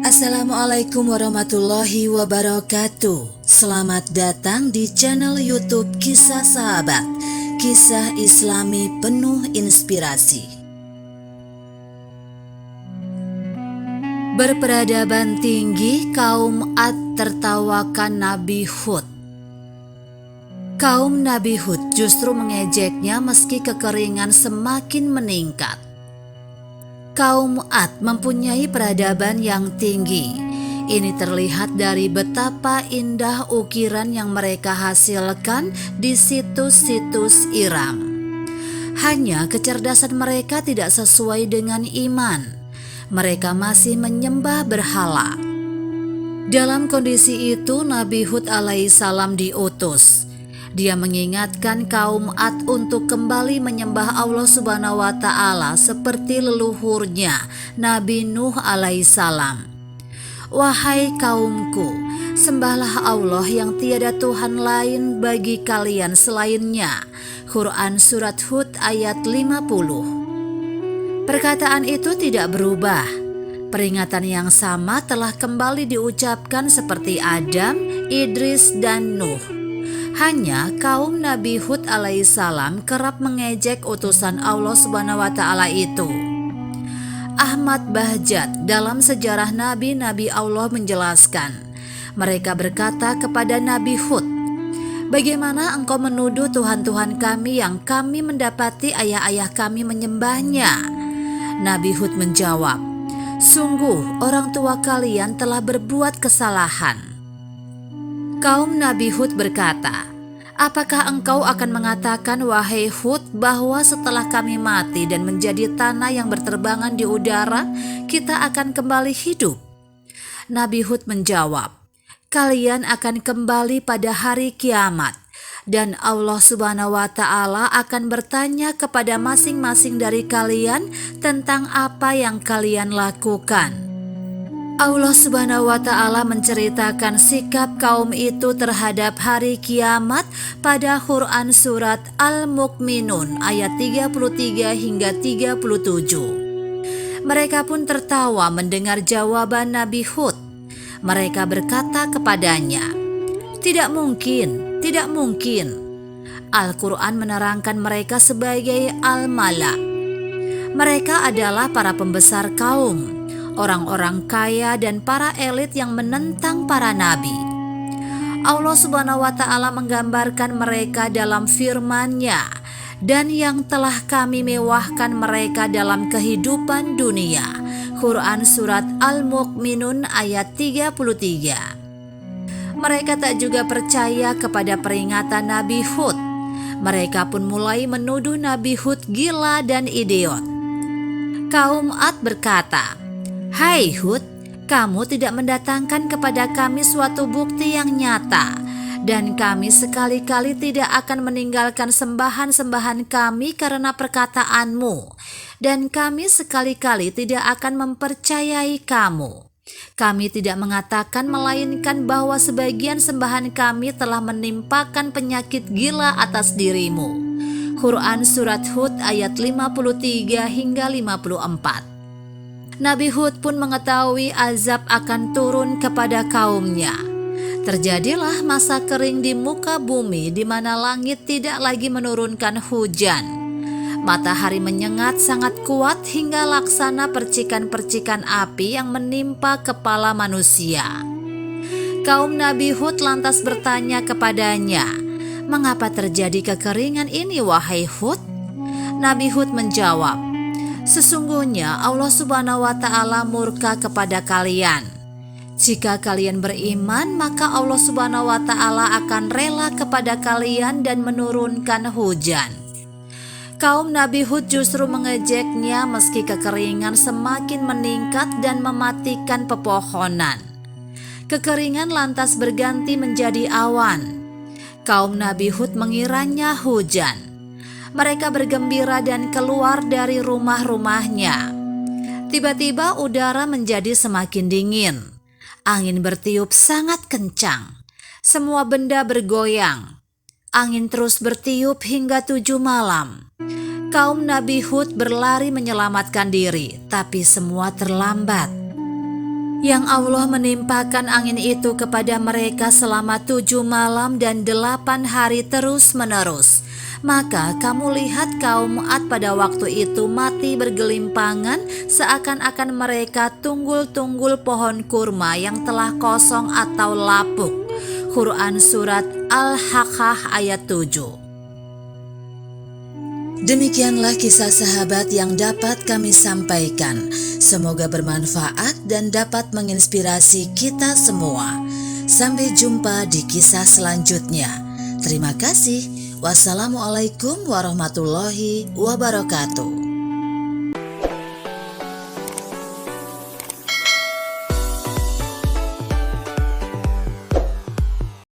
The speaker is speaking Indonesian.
Assalamualaikum warahmatullahi wabarakatuh. Selamat datang di channel YouTube Kisah Sahabat, kisah Islami penuh inspirasi. Berperadaban tinggi, kaum Ad tertawakan Nabi Hud. Kaum Nabi Hud justru mengejeknya meski kekeringan semakin meningkat. Kaum Ad mempunyai peradaban yang tinggi. Ini terlihat dari betapa indah ukiran yang mereka hasilkan di situs-situs Iram. Hanya kecerdasan mereka tidak sesuai dengan iman. Mereka masih menyembah berhala. Dalam kondisi itu Nabi Hud alaihissalam diutus. Dia mengingatkan kaum Ad untuk kembali menyembah Allah Subhanahu wa Ta'ala seperti leluhurnya Nabi Nuh alaihissalam. Wahai kaumku, sembahlah Allah yang tiada Tuhan lain bagi kalian selainnya. Quran Surat Hud ayat 50. Perkataan itu tidak berubah. Peringatan yang sama telah kembali diucapkan seperti Adam, Idris, dan Nuh. Hanya kaum Nabi Hud alaihissalam kerap mengejek utusan Allah Subhanahu wa Ta'ala itu. Ahmad Bahjat dalam sejarah Nabi-Nabi Allah menjelaskan, mereka berkata kepada Nabi Hud, "Bagaimana engkau menuduh Tuhan-Tuhan kami yang kami mendapati ayah-ayah kami menyembahnya?" Nabi Hud menjawab, "Sungguh orang tua kalian telah berbuat kesalahan." Kaum Nabi Hud berkata, "Apakah engkau akan mengatakan, wahai Hud, bahwa setelah kami mati dan menjadi tanah yang berterbangan di udara, kita akan kembali hidup?" Nabi Hud menjawab, "Kalian akan kembali pada hari kiamat, dan Allah Subhanahu wa Ta'ala akan bertanya kepada masing-masing dari kalian tentang apa yang kalian lakukan." Allah Subhanahu wa Ta'ala menceritakan sikap kaum itu terhadap hari kiamat pada Quran Surat Al-Mu'minun ayat 33 hingga 37. Mereka pun tertawa mendengar jawaban Nabi Hud. Mereka berkata kepadanya, "Tidak mungkin, tidak mungkin." Al-Quran menerangkan mereka sebagai Al-Mala. Mereka adalah para pembesar kaum, orang-orang kaya dan para elit yang menentang para nabi. Allah Subhanahu wa Ta'ala menggambarkan mereka dalam firman-Nya, "Dan yang telah kami mewahkan mereka dalam kehidupan dunia." Quran Surat Al-Mu'minun ayat 33. Mereka tak juga percaya kepada peringatan Nabi Hud. Mereka pun mulai menuduh Nabi Hud gila dan idiot. Kaum Ad berkata, "Hai Hud, kamu tidak mendatangkan kepada kami suatu bukti yang nyata, dan kami sekali-kali tidak akan meninggalkan sembahan-sembahan kami karena perkataanmu, dan kami sekali-kali tidak akan mempercayai kamu. Kami tidak mengatakan melainkan bahwa sebagian sembahan kami telah menimpakan penyakit gila atas dirimu." Quran Surat Hud ayat 53 hingga 54. Nabi Hud pun mengetahui azab akan turun kepada kaumnya. Terjadilah masa kering di muka bumi di mana langit tidak lagi menurunkan hujan. Matahari menyengat sangat kuat hingga laksana percikan-percikan api yang menimpa kepala manusia. Kaum Nabi Hud lantas bertanya kepadanya, "Mengapa terjadi kekeringan ini, wahai Hud?" Nabi Hud menjawab, "Sesungguhnya Allah Subhanahu wa Ta'ala murka kepada kalian. Jika kalian beriman, maka Allah Subhanahu wa Ta'ala akan rela kepada kalian dan menurunkan hujan." Kaum Nabi Hud justru mengejeknya meski kekeringan semakin meningkat dan mematikan pepohonan. Kekeringan lantas berganti menjadi awan. Kaum Nabi Hud mengiranya hujan. Mereka bergembira dan keluar dari rumah-rumahnya. Tiba-tiba udara menjadi semakin dingin. Angin bertiup sangat kencang. Semua benda bergoyang. Angin terus bertiup hingga 7 malam. Kaum Nabi Hud berlari menyelamatkan diri, tapi semua terlambat. yang Allah menimpakan angin itu kepada mereka selama 7 malam dan 8 hari terus-menerus. Maka kamu lihat kaum Ad pada waktu itu mati bergelimpangan, seakan-akan mereka tunggul-tunggul pohon kurma yang telah kosong atau lapuk. Quran Surat Al-Haqqah ayat 7. Demikianlah kisah sahabat yang dapat kami sampaikan. Semoga bermanfaat dan dapat menginspirasi kita semua. Sampai jumpa di kisah selanjutnya. Terima kasih. Wassalamualaikum warahmatullahi wabarakatuh.